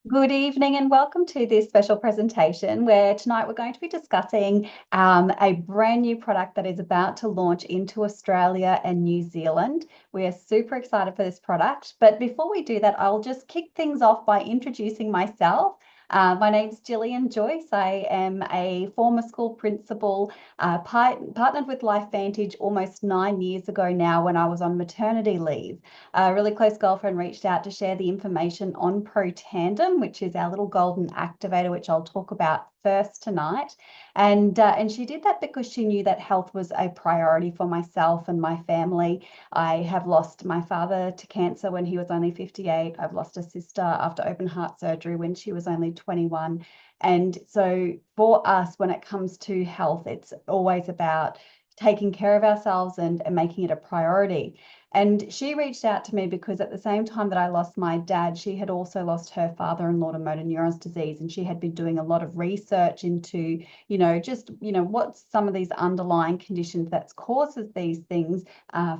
Good evening and welcome to this special presentation where tonight we're going to be discussing a brand new product that is about to launch into Australia and New Zealand. We are super excited for this product, but before we do that, I'll just kick things off by introducing myself. My name's Gillian Joyce. I am a former school principal, partnered with LifeVantage almost 9 years ago now when I was on maternity leave. A really close girlfriend reached out to share the information on Protandim, which is our little golden activator, which I'll talk about first tonight. And she did that because she knew that health was a priority for myself and my family. I have lost my father to cancer when he was only 58. I've lost a sister after open heart surgery when she was only 21. And so for us, when it comes to health, it's always about taking care of ourselves and making it a priority. And she reached out to me because at the same time that I lost my dad, she had also lost her father-in-law to motor neurons disease. And she had been doing a lot of research into, what's some of these underlying conditions that causes these things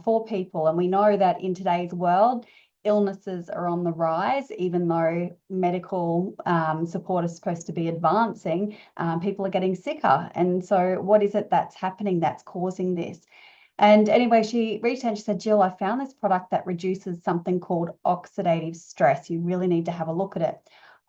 for people. And we know that in today's world, illnesses are on the rise, even though medical support is supposed to be advancing, people are getting sicker. And so what is it that's happening that's causing this? And anyway, she reached out and she said, Jill, I found this product that reduces something called oxidative stress. You really need to have a look at it.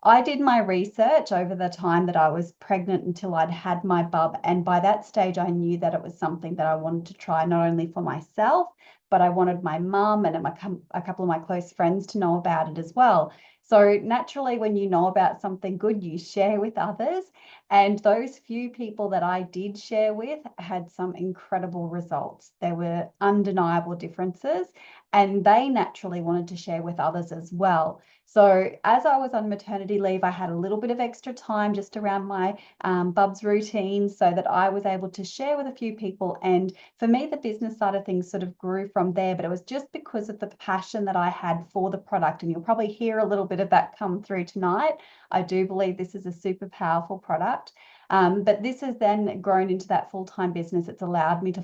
I did my research over the time that I was pregnant until I'd had my bub. And by that stage, I knew that it was something that I wanted to try not only for myself, but I wanted my mum and a couple of my close friends to know about it as well. So naturally, when you know about something good, you share with others. And those few people that I did share with had some incredible results. There were undeniable differences, and they naturally wanted to share with others as well. So as I was on maternity leave, I had a little bit of extra time just around my bub's routine so that I was able to share with a few people. And for me, the business side of things sort of grew from there, but it was just because of the passion that I had for the product. And you'll probably hear a little bit of that come through tonight. I do believe this is a super powerful product. But this has then grown into that full-time business. It's allowed me to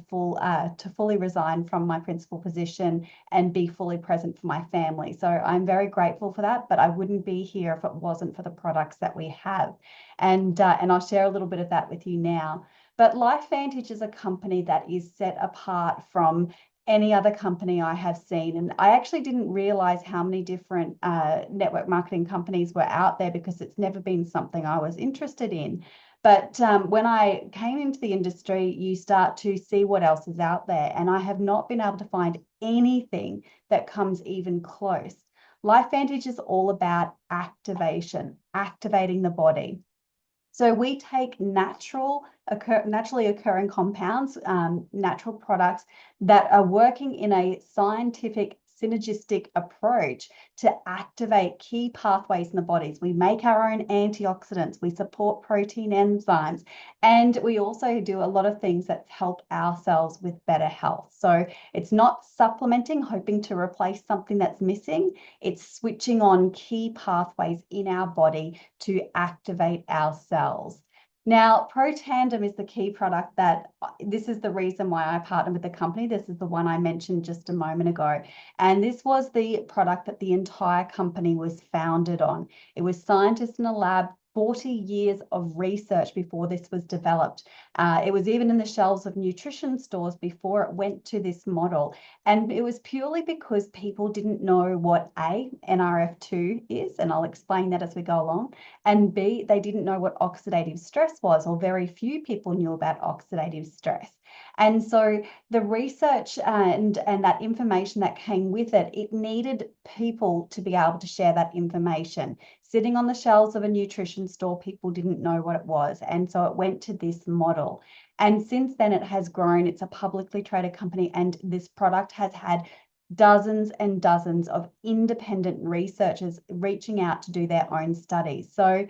fully resign from my principal position and be fully present for my family. So I'm very grateful for that, but I wouldn't be here if it wasn't for the products that we have. And I'll share a little bit of that with you now. But LifeVantage is a company that is set apart from any other company I have seen. And I actually didn't realize how many different network marketing companies were out there because it's never been something I was interested in. But when I came into the industry, you start to see what else is out there. And I have not been able to find anything that comes even close. LifeVantage is all about activation, activating the body. So we take naturally occurring compounds, natural products that are working in a scientific synergistic approach to activate key pathways in the bodies. We make our own antioxidants, we support protein enzymes, and we also do a lot of things that help ourselves with better health. So it's not supplementing, hoping to replace something that's missing. It's switching on key pathways in our body to activate our cells. Now, Protandim is the key product this is the reason why I partnered with the company. This is the one I mentioned just a moment ago. And this was the product that the entire company was founded on. It was scientists in a lab, 40 years of research before this was developed. It was even in the shelves of nutrition stores before it went to this model. And it was purely because people didn't know what A, NRF2 is, and I'll explain that as we go along, and B, they didn't know what oxidative stress was, or very few people knew about oxidative stress. And so the research and that information that came with it, it needed people to be able to share that information. Sitting on the shelves of a nutrition store, people didn't know what it was. And so it went to this model. And since then it has grown. It's a publicly traded company, and this product has had dozens and dozens of independent researchers reaching out to do their own studies. So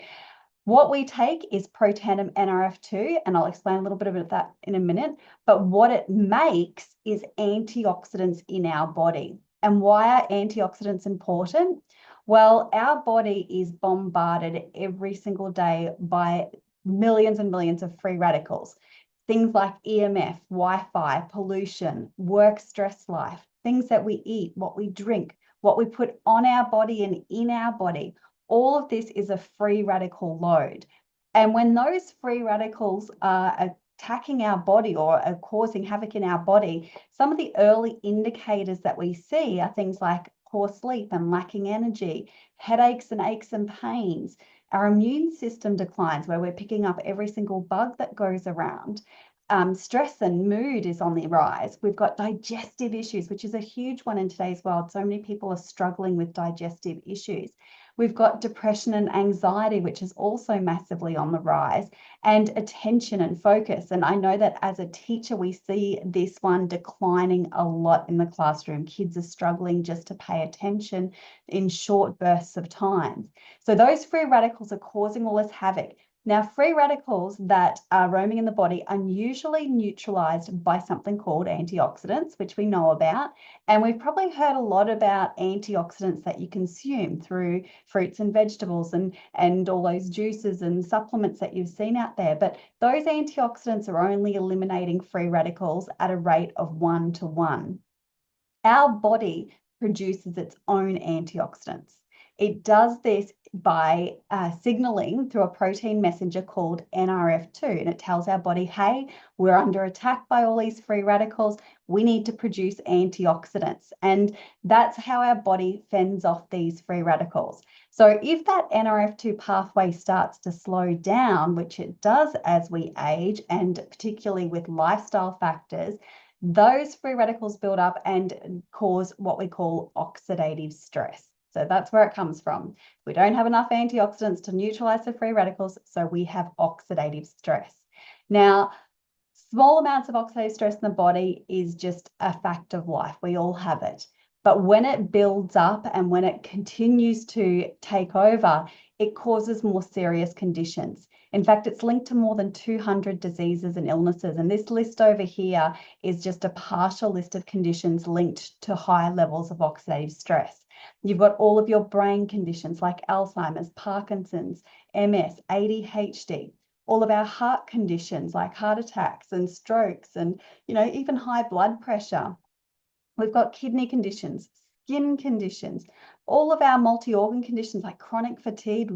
what we take is Protandim NRF2, and I'll explain a little bit about that in a minute. But what it makes is antioxidants in our body. And why are antioxidants important? Well, our body is bombarded every single day by millions and millions of free radicals. Things like EMF, Wi-Fi, pollution, work stress life, things that we eat, what we drink, what we put on our body and in our body. all of this is a free radical load. And when those free radicals are attacking our body or are causing havoc in our body, some of the early indicators that we see are things like poor sleep and lacking energy, headaches and aches and pains. Our immune system declines, where we're picking up every single bug that goes around. Stress and mood is on the rise. We've got digestive issues, which is a huge one in today's world. So many people are struggling with digestive issues. We've got depression and anxiety, which is also massively on the rise, and attention and focus. And I know that as a teacher, we see this one declining a lot in the classroom. Kids are struggling just to pay attention in short bursts of time. So those free radicals are causing all this havoc. Now, free radicals that are roaming in the body are usually neutralized by something called antioxidants, which we know about. And we've probably heard a lot about antioxidants that you consume through fruits and vegetables and all those juices and supplements that you've seen out there. But those antioxidants are only eliminating free radicals at a rate of 1 to 1. Our body produces its own antioxidants. It does this by signaling through a protein messenger called NRF2, and it tells our body, hey, we're under attack by all these free radicals. We need to produce antioxidants. And that's how our body fends off these free radicals. So if that NRF2 pathway starts to slow down, which it does as we age, and particularly with lifestyle factors, those free radicals build up and cause what we call oxidative stress. So that's where it comes from. We don't have enough antioxidants to neutralize the free radicals, so we have oxidative stress. Now, small amounts of oxidative stress in the body is just a fact of life. We all have it. But when it builds up and when it continues to take over, it causes more serious conditions. In fact, it's linked to more than 200 diseases and illnesses. And this list over here is just a partial list of conditions linked to high levels of oxidative stress. You've got all of your brain conditions like Alzheimer's, Parkinson's, MS, ADHD, all of our heart conditions like heart attacks and strokes and, even high blood pressure. We've got kidney conditions, skin conditions, all of our multi-organ conditions like chronic fatigue,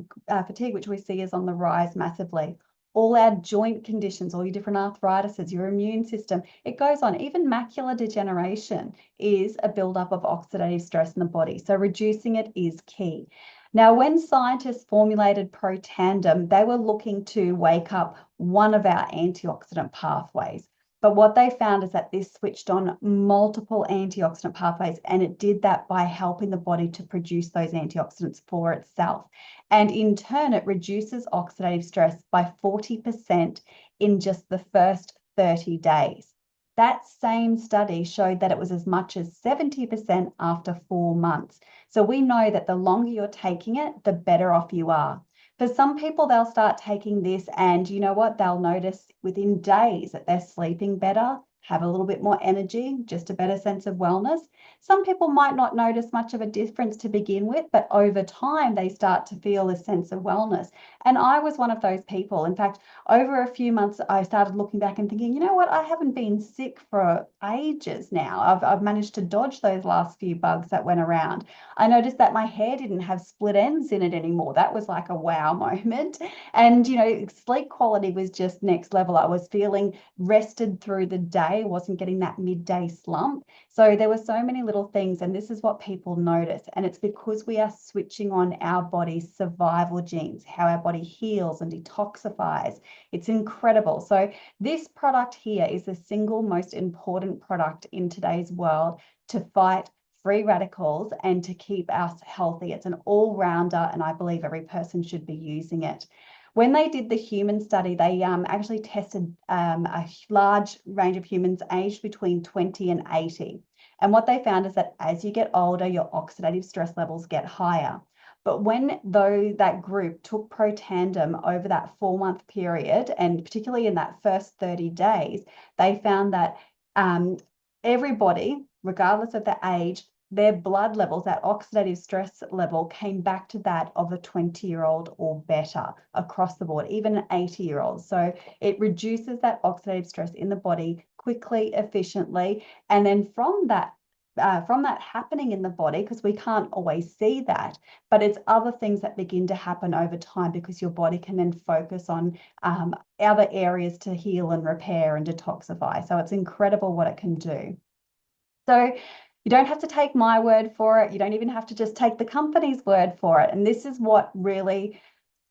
which we see is on the rise massively. All our joint conditions, all your different arthritises, your immune system, it goes on. Even macular degeneration is a buildup of oxidative stress in the body. So reducing it is key. Now, when scientists formulated Protandim, they were looking to wake up one of our antioxidant pathways. But what they found is that this switched on multiple antioxidant pathways, and it did that by helping the body to produce those antioxidants for itself. And in turn, it reduces oxidative stress by 40% in just the first 30 days. That same study showed that it was as much as 70% after 4 months. So we know that the longer you're taking it, the better off you are. For some people, they'll start taking this and you know what? They'll notice within days that they're sleeping better, have a little bit more energy, just a better sense of wellness. Some people might not notice much of a difference to begin with, but over time they start to feel a sense of wellness. And I was one of those people. In fact, over a few months, I started looking back and thinking, you know what? I haven't been sick for ages now. I've managed to dodge those last few bugs that went around. I noticed that my hair didn't have split ends in it anymore. That was like a wow moment. And, sleep quality was just next level. I was feeling rested through the day, wasn't getting that midday slump. So there were so many little things, and this is what people notice. And it's because we are switching on our body's survival genes, how our body heals and detoxifies. It's incredible. So this product here is the single most important product in today's world to fight free radicals and to keep us healthy. It's an all-rounder, and I believe every person should be using it. When they did the human study, they actually tested a large range of humans aged between 20 and 80. And what they found is that as you get older, your oxidative stress levels get higher. But when that group took Protandim over that 4-month period, and particularly in that first 30 days, they found that everybody, regardless of their age, their blood levels, that oxidative stress level came back to that of a 20-year-old or better across the board, even an 80-year-old. So it reduces that oxidative stress in the body quickly, efficiently. And then from that from that happening in the body, because we can't always see that, but it's other things that begin to happen over time because your body can then focus on other areas to heal and repair and detoxify. So it's incredible what it can do. So you don't have to take my word for it. You don't even have to just take the company's word for it. And this is what really,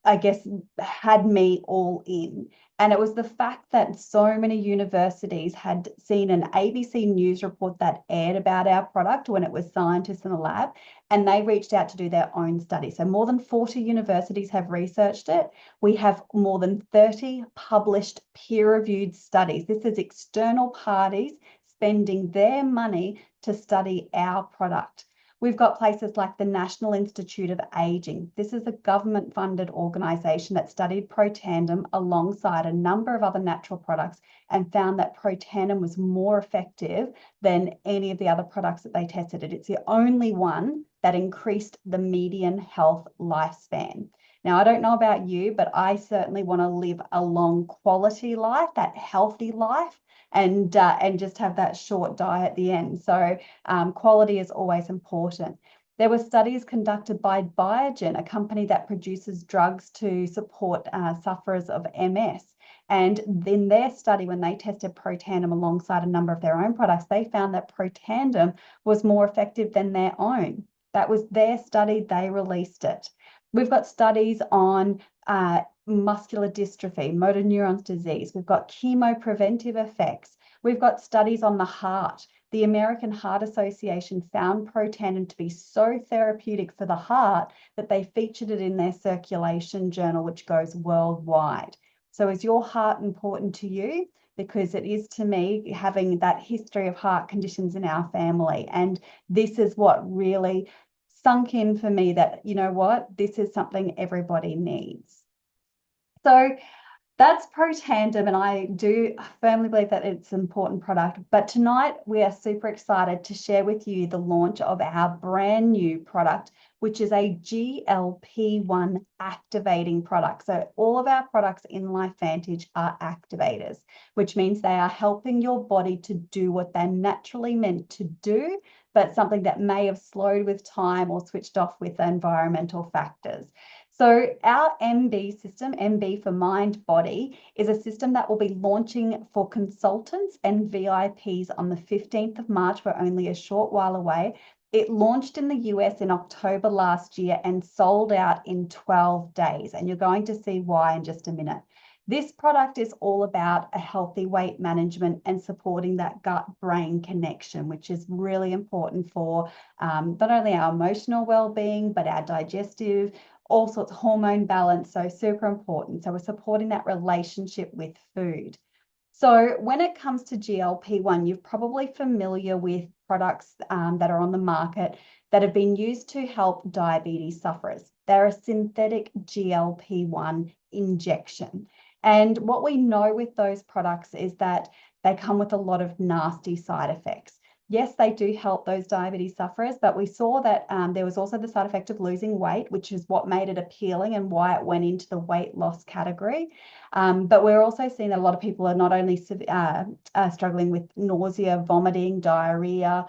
I guess, had me all in. And it was the fact that so many universities had seen an ABC News report that aired about our product when it was scientists in the lab, and they reached out to do their own study. So more than 40 universities have researched it. We have more than 30 published peer-reviewed studies. This is external parties spending their money to study our product. We've got places like the National Institute of Aging. This is a government-funded organisation that studied Protandim alongside a number of other natural products and found that Protandim was more effective than any of the other products that they tested. It's the only one that increased the median health lifespan. Now, I don't know about you, but I certainly want to live a long quality life, that healthy life, and just have that short die at the end. So quality is always important. There were studies conducted by Biogen, a company that produces drugs to support sufferers of MS. And in their study, when they tested Protandim alongside a number of their own products, they found that Protandim was more effective than their own. That was their study, they released it. We've got studies on muscular dystrophy, motor neurons disease. We've got chemopreventive effects. We've got studies on the heart. The American Heart Association found Protandim to be so therapeutic for the heart that they featured it in their circulation journal, which goes worldwide. So is your heart important to you? Because it is to me, having that history of heart conditions in our family. And this is what really sunk in for me, that, you know what, this is something everybody needs. So that's Protandim, and I do firmly believe that it's an important product. But tonight we are super excited to share with you the launch of our brand new product, which is a GLP-1 activating product. So all of our products in LifeVantage are activators, which means they are helping your body to do what they're naturally meant to do, but something that may have slowed with time or switched off with environmental factors. So our MB system, MB for Mind Body, is a system that will be launching for consultants and VIPs on the 15th of March. We're only a short while away. It launched in the US in October last year and sold out in 12 days. And you're going to see why in just a minute. This product is all about a healthy weight management and supporting that gut-brain connection, which is really important for not only our emotional well-being, but our digestive, all sorts of hormone balance. So super important. So we're supporting that relationship with food. So when it comes to GLP-1, you're probably familiar with products that are on the market that have been used to help diabetes sufferers. They're a synthetic GLP-1 injection. And what we know with those products is that they come with a lot of nasty side effects. Yes, they do help those diabetes sufferers, but we saw that there was also the side effect of losing weight, which is what made it appealing and why it went into the weight loss category. But we're also seeing that a lot of people are not only struggling with nausea, vomiting, diarrhea,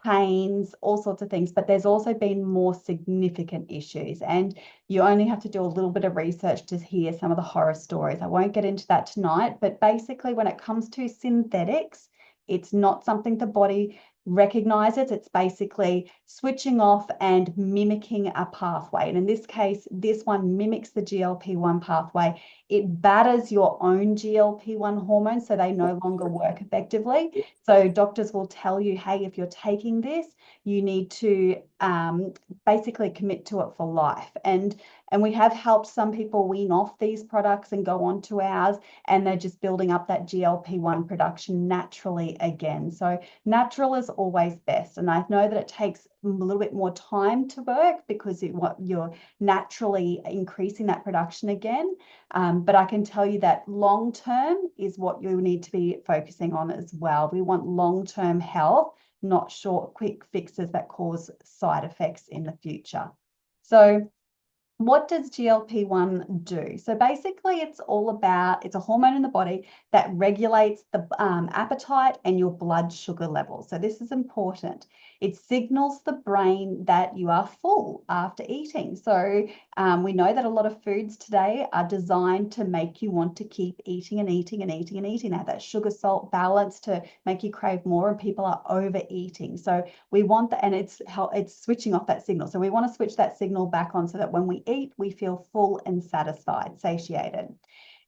pains, all sorts of things, but there's also been more significant issues. And you only have to do a little bit of research to hear some of the horror stories. I won't get into that tonight, but basically when it comes to synthetics, it's not something the body recognizes. It's basically switching off and mimicking a pathway. And in this case, this one mimics the GLP-1 pathway. It batters your own GLP-1 hormones so they no longer work effectively. So doctors will tell you, hey, if you're taking this, you need to basically commit to it for life. And we have helped some people wean off these products and go on to ours, and they're just building up that GLP-1 production naturally again. So natural is always best. And I know that it takes a little bit more time to work because you're naturally increasing that production again. But I can tell you that long-term is what you need to be focusing on as well. We want long-term health, not short, quick fixes that cause side effects in the future. So what does GLP-1 do? So basically, it's a hormone in the body that regulates the appetite and your blood sugar levels. So this is important. It signals the brain that you are full after eating. So we know that a lot of foods today are designed to make you want to keep eating and eating and eating and eating. They have that sugar salt balance to make you crave more, and people are overeating. So we want that, and it's switching off that signal. So we want to switch that signal back on so that when we eat, we feel full and satisfied, satiated.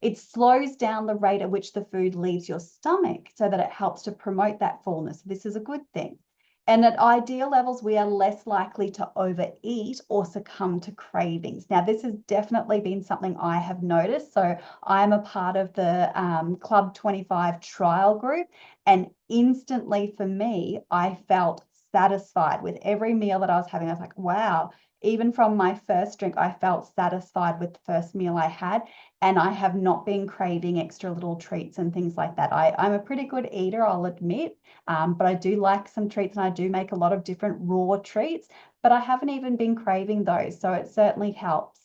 It slows down the rate at which the food leaves your stomach so that it helps to promote that fullness. This is a good thing. And at ideal levels, we are less likely to overeat or succumb to cravings. Now, this has definitely been something I have noticed. So I'm a part of the Club 25 trial group, and instantly for me, I felt satisfied with every meal that I was having. I was like, wow, even from my first drink, I felt satisfied with the first meal I had. And I have not been craving extra little treats and things like that. I'm a pretty good eater, I'll admit, but I do like some treats, and I do make a lot of different raw treats, but I haven't even been craving those. So it certainly helps.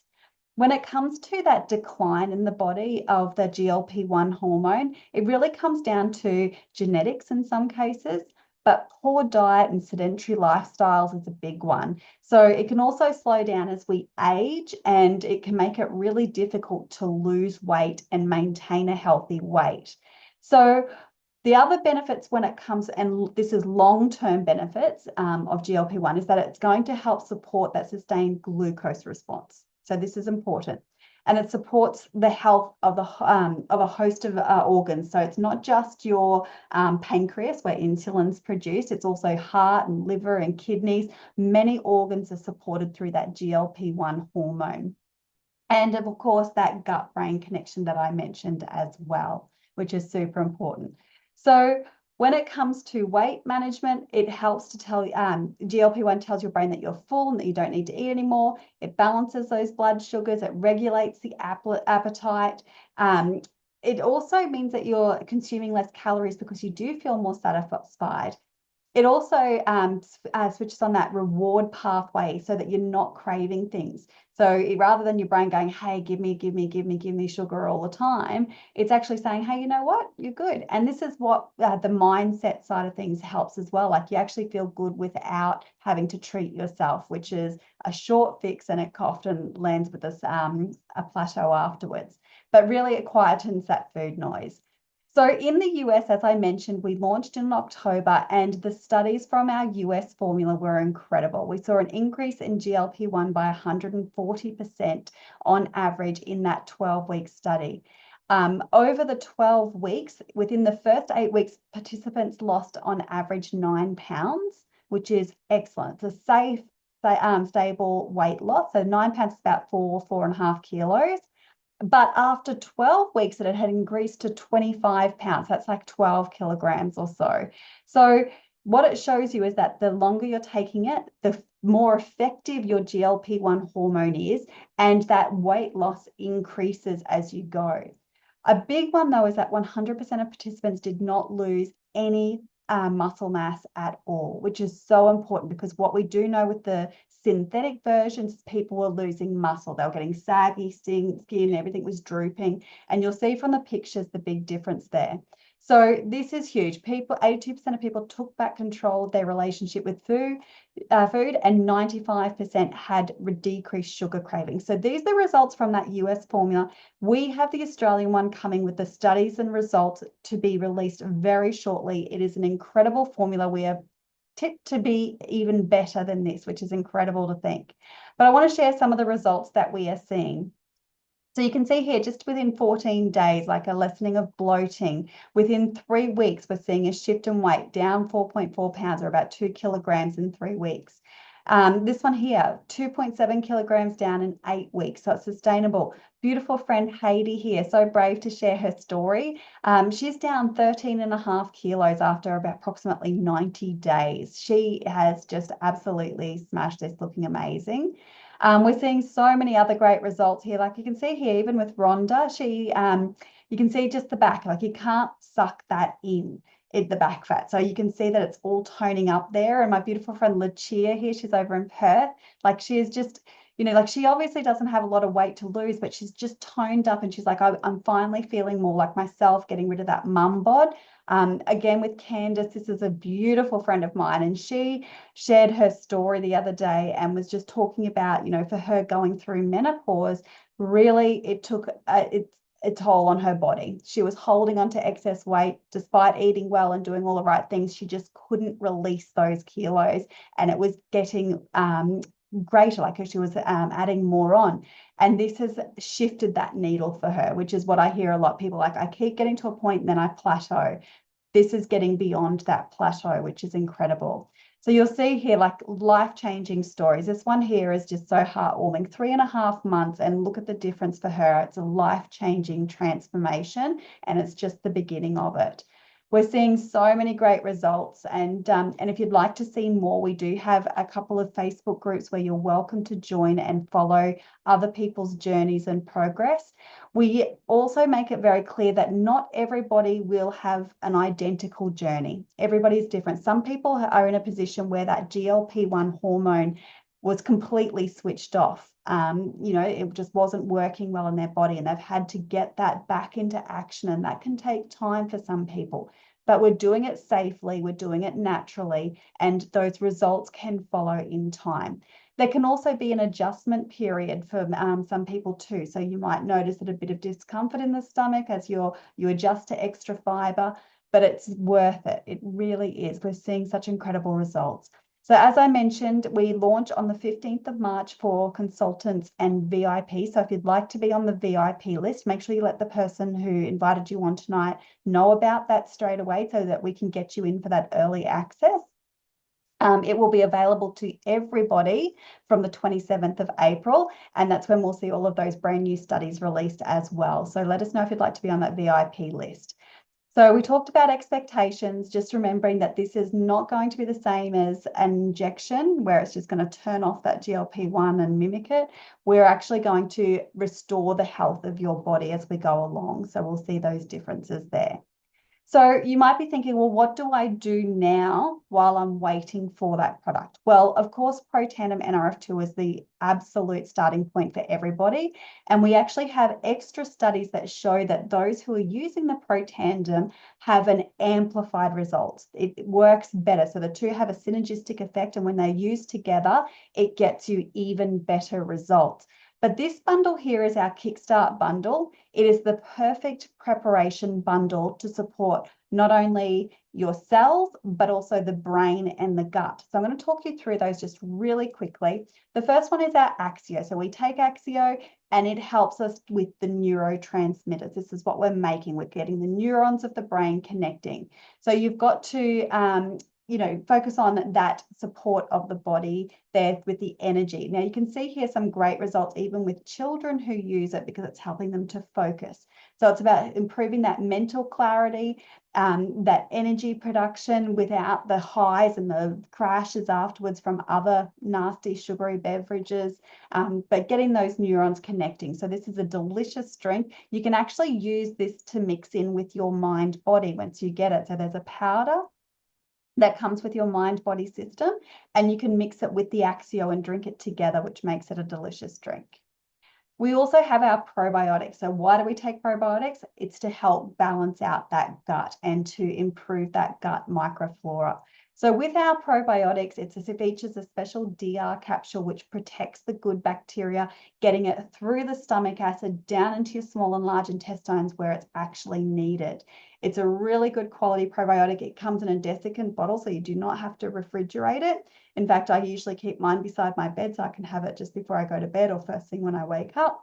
When it comes to that decline in the body of the GLP-1 hormone, it really comes down to genetics in some cases, but poor diet and sedentary lifestyles is a big one. So it can also slow down as we age, and it can make it really difficult to lose weight and maintain a healthy weight. So the other benefits when it comes, and this is long-term benefits of GLP-1, is that it's going to help support that sustained glucose response. So this is important. And it supports the health of a host of organs. So it's not just your pancreas where insulin's produced, it's also heart and liver and kidneys. Many organs are supported through that GLP-1 hormone. And of course, that gut-brain connection that I mentioned as well, which is super important. So when it comes to weight management, it helps to tell GLP-1 tells your brain that you're full and that you don't need to eat anymore. It balances those blood sugars. It regulates the appetite. It also means that you're consuming less calories because you do feel more satisfied. It also switches on that reward pathway so that you're not craving things. So rather than your brain going, hey, give me sugar all the time, it's actually saying, hey, you know what? You're good. And this is what the mindset side of things helps as well. Like you actually feel good without having to treat yourself, which is a short fix, and it often lands with us a plateau afterwards. But really, it quietens that food noise. So in the US, as I mentioned, we launched in October, and the studies from our US formula were incredible. We saw an increase in GLP-1 by 140% on average in that 12-week study. Over the 12 weeks, within the first 8 weeks, participants lost on average 9 pounds, which is excellent. It's a safe, stable weight loss. So 9 pounds is about 4.5 kilos. But after 12 weeks, it had increased to 25 pounds. That's like 12 kilograms or so. So what it shows you is that the longer you're taking it, the more effective your GLP-1 hormone is, and that weight loss increases as you go. A big one, though, is that 100% of participants did not lose any muscle mass at all, which is so important, because what we do know with the synthetic versions, people were losing muscle. They were getting saggy skin, everything was drooping. And you'll see from the pictures the big difference there. So this is huge. 82% of people took back control of their relationship with food, and 95% had decreased sugar cravings. So these are the results from that US formula. We have the Australian one coming with the studies and results to be released very shortly. It is an incredible formula. We are tipped to be even better than this, which is incredible to think. But I want to share some of the results that we are seeing. So you can see here, just within 14 days, like a lessening of bloating. Within 3 weeks, we're seeing a shift in weight, down 4.4 pounds, or about 2 kilograms in 3 weeks. This one here, 2.7 kilograms down in 8 weeks. So it's sustainable. Beautiful friend Heidi here, so brave to share her story. She's down 13.5 kilos after about approximately 90 days. She has just absolutely smashed this, looking amazing. We're seeing so many other great results here. Like you can see here, even with Rhonda, you can see just the back, like you can't suck that in the back fat. So you can see that it's all toning up there. And my beautiful friend Lucia here, she's over in Perth. Like she is just, like she obviously doesn't have a lot of weight to lose, but she's just toned up and she's like, I'm finally feeling more like myself, getting rid of that mum bod. Again, with Candace, this is a beautiful friend of mine, and she shared her story the other day and was just talking about, for her going through menopause, really it took a toll on her body. She was holding on to excess weight despite eating well and doing all the right things. She just couldn't release those kilos, and it was getting greater, like she was adding more on. And this has shifted that needle for her, which is what I hear a lot. People like, I keep getting to a point and then I plateau. This is getting beyond that plateau, which is incredible. So you'll see here like life-changing stories. This one here is just so heartwarming. 3.5 months, and look at the difference for her. It's a life-changing transformation, and it's just the beginning of it. We're seeing so many great results, and if you'd like to see more, we do have a couple of Facebook groups where you're welcome to join and follow other people's journeys and progress. We also make it very clear that not everybody will have an identical journey. Everybody's different. Some people are in a position where that GLP-1 hormone was completely switched off. It just wasn't working well in their body, and they've had to get that back into action, and that can take time for some people. But we're doing it safely, we're doing it naturally, and those results can follow in time. There can also be an adjustment period for some people too. So you might notice a bit of discomfort in the stomach as you adjust to extra fiber, but it's worth it. It really is. We're seeing such incredible results. So as I mentioned, we launch on the 15th of March for consultants and VIP. So if you'd like to be on the VIP list, make sure you let the person who invited you on tonight know about that straight away so that we can get you in for that early access. It will be available to everybody from the 27th of April, and that's when we'll see all of those brand new studies released as well. So let us know if you'd like to be on that VIP list. So we talked about expectations, just remembering that this is not going to be the same as an injection where it's just going to turn off that GLP-1 and mimic it. We're actually going to restore the health of your body as we go along. So we'll see those differences there. So you might be thinking, well, what do I do now while I'm waiting for that product? Well, of course, Protandim NRF2 is the absolute starting point for everybody. And we actually have extra studies that show that those who are using the Protandim have an amplified result. It works better. So the two have a synergistic effect. And when they're used together, it gets you even better results. But this bundle here is our Kickstart bundle. It is the perfect preparation bundle to support not only your cells, but also the brain and the gut. So I'm going to talk you through those just really quickly. The first one is our Axio. So we take Axio and it helps us with the neurotransmitters. This is what we're making. We're getting the neurons of the brain connecting. So you've got to focus on that support of the body there with the energy. Now you can see here some great results even with children who use it because it's helping them to focus. So it's about improving that mental clarity, that energy production without the highs and the crashes afterwards from other nasty sugary beverages, but getting those neurons connecting. So this is a delicious drink. You can actually use this to mix in with your mind body once you get it. So there's a powder that comes with your mind-body system, and you can mix it with the Axio and drink it together, which makes it a delicious drink. We also have our probiotics. So why do we take probiotics? It's to help balance out that gut and to improve that gut microflora. So with our probiotics, it features a special DR capsule which protects the good bacteria, getting it through the stomach acid down into your small and large intestines where it's actually needed. It's a really good quality probiotic. It comes in a desiccant bottle, so you do not have to refrigerate it. In fact, I usually keep mine beside my bed so I can have it just before I go to bed or first thing when I wake up.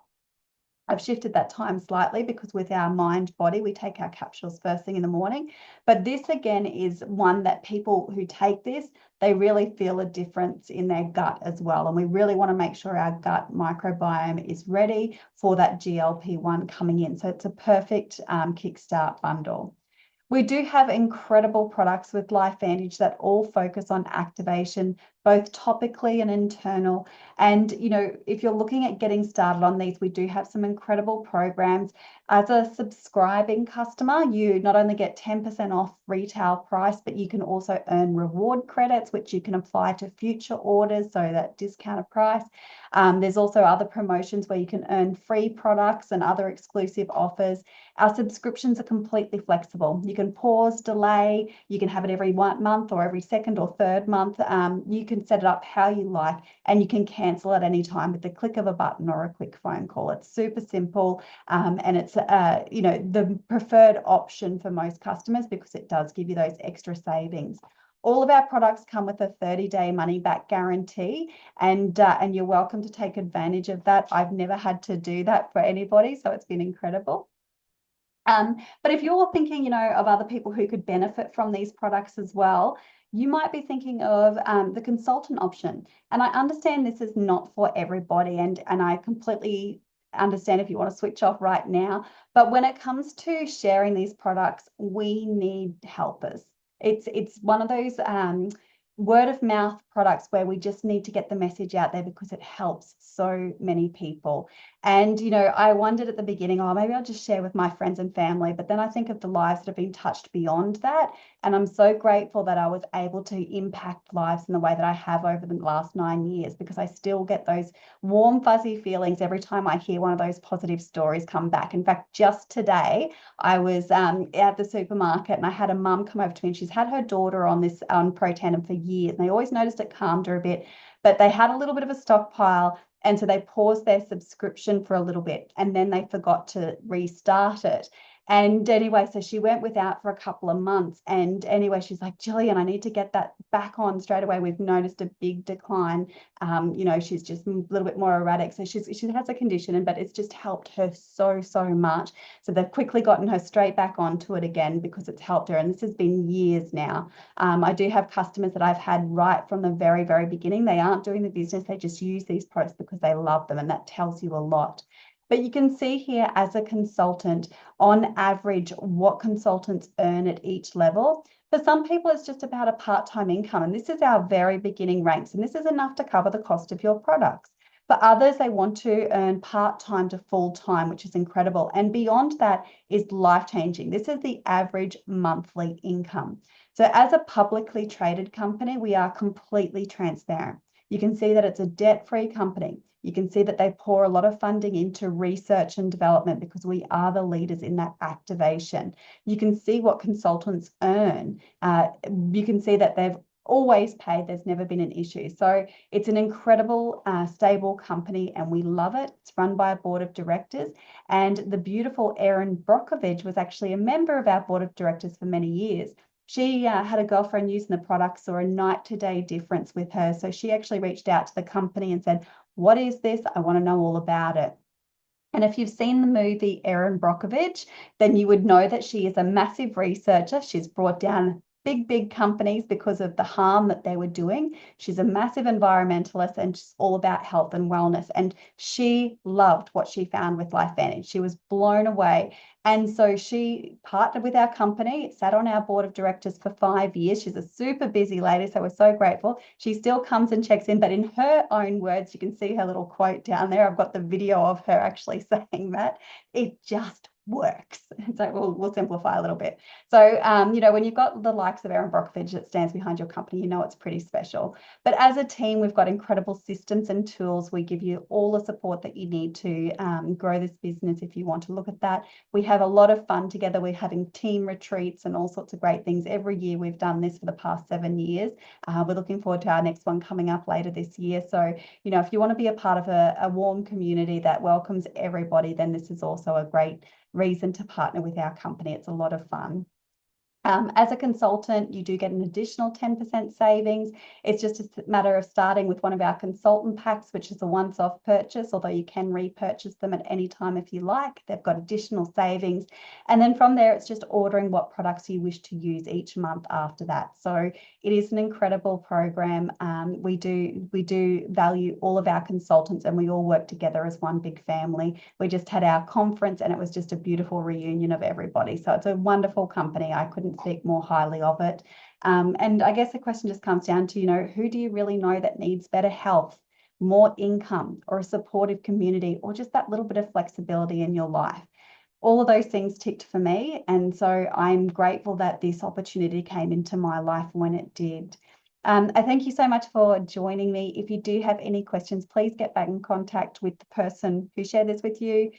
I've shifted that time slightly because with our mind body, we take our capsules first thing in the morning. But this again is one that people who take this, they really feel a difference in their gut as well. And we really want to make sure our gut microbiome is ready for that GLP-1 coming in. So it's a perfect Kickstart bundle. We do have incredible products with LifeVantage that all focus on activation, both topically and internal. And, you know, if you're looking at getting started on these, we do have some incredible programs. As a subscribing customer, you not only get 10% off retail price, but you can also earn reward credits, which you can apply to future orders, so that discounted price. There's also other promotions where you can earn free products and other exclusive offers. Our subscriptions are completely flexible. You can pause, delay, you can have it every 1 month or every second or third month. You can set it up how you like, and you can cancel at any time with the click of a button or a quick phone call. It's super simple, and it's you know, the preferred option for most customers because it does give you those extra savings. All of our products come with a 30-day money-back guarantee, and you're welcome to take advantage of that. I've never had to do that for anybody, so it's been incredible. But if you're thinking, you know, of other people who could benefit from these products as well, you might be thinking of the consultant option. And I understand this is not for everybody, and I completely understand if you want to switch off right now. But when it comes to sharing these products, we need helpers. It's one of those word of mouth products where we just need to get the message out there because it helps so many people. And, you know, I wondered at the beginning, oh, maybe I'll just share with my friends and family. But then I think of the lives that have been touched beyond that. And I'm so grateful that I was able to impact lives in the way that I have over the last 9 years, because I still get those warm, fuzzy feelings every time I hear one of those positive stories come back. In fact, just today, I was at the supermarket and I had a mum come over to me, and she's had her daughter on this Protandim for years. And they always noticed it calmed her a bit, but they had a little bit of a stockpile. And so they paused their subscription for a little bit, and then they forgot to restart it. And anyway, so she went without for a couple of months. And anyway, she's like, Gillian, I need to get that back on straight away. We've noticed a big decline. You know, she's just a little bit more erratic. So she has a condition, but it's just helped her so, so much. So they've quickly gotten her straight back onto it again because it's helped her. And this has been years now. I do have customers that I've had right from the very, very beginning. They aren't doing the business. They just use these products because they love them. And that tells you a lot. But you can see here as a consultant, on average, what consultants earn at each level. For some people, it's just about a part-time income. And this is our very beginning ranks. And this is enough to cover the cost of your products. For others, they want to earn part-time to full-time, which is incredible. And beyond that is life-changing. This is the average monthly income. So as a publicly traded company, we are completely transparent. You can see that it's a debt-free company. You can see that they pour a lot of funding into research and development because we are the leaders in that activation. You can see what consultants earn. You can see that they've always paid. There's never been an issue. So it's an incredible, stable company, and we love it. It's run by a board of directors. And the beautiful Erin Brockovich was actually a member of our board of directors for many years. She had a girlfriend using the product, saw a night to day difference with her. So she actually reached out to the company and said, what is this? I want to know all about it. And if you've seen the movie Erin Brockovich, then you would know that she is a massive researcher. She's brought down big companies because of the harm that they were doing. She's a massive environmentalist, and she's all about health and wellness. And she loved what she found with LifeVantage. She was blown away. And so she partnered with our company, sat on our board of directors for 5 years. She's a super busy lady, so we're so grateful. She still comes and checks in, but in her own words, you can see her little quote down there. I've got the video of her actually saying that it just works. So we'll simplify a little bit. So, you know, when you've got the likes of Erin Brockovich that stands behind your company, you know it's pretty special. But as a team, we've got incredible systems and tools. We give you all the support that you need to grow this business if you want to look at that. We have a lot of fun together. We're having team retreats and all sorts of great things. Every year we've done this for the past 7 years. We're looking forward to our next one coming up later this year. So, you know, if you want to be a part of a warm community that welcomes everybody, then this is also a great reason to partner with our company. It's a lot of fun. As a consultant, you do get an additional 10% savings. It's just a matter of starting with one of our consultant packs, which is a once-off purchase, although you can repurchase them at any time if you like. They've got additional savings. And then from there, it's just ordering what products you wish to use each month after that. So it is an incredible program. We do value all of our consultants, and we all work together as one big family. We just had our conference, and it was just a beautiful reunion of everybody. So it's a wonderful company. I couldn't speak more highly of it. And I guess the question just comes down to, who do you really know that needs better health, more income, or a supportive community, or just that little bit of flexibility in your life? All of those things ticked for me. And so I'm grateful that this opportunity came into my life when it did. I thank you so much for joining me. If you do have any questions, please get back in contact with the person who shared this with you.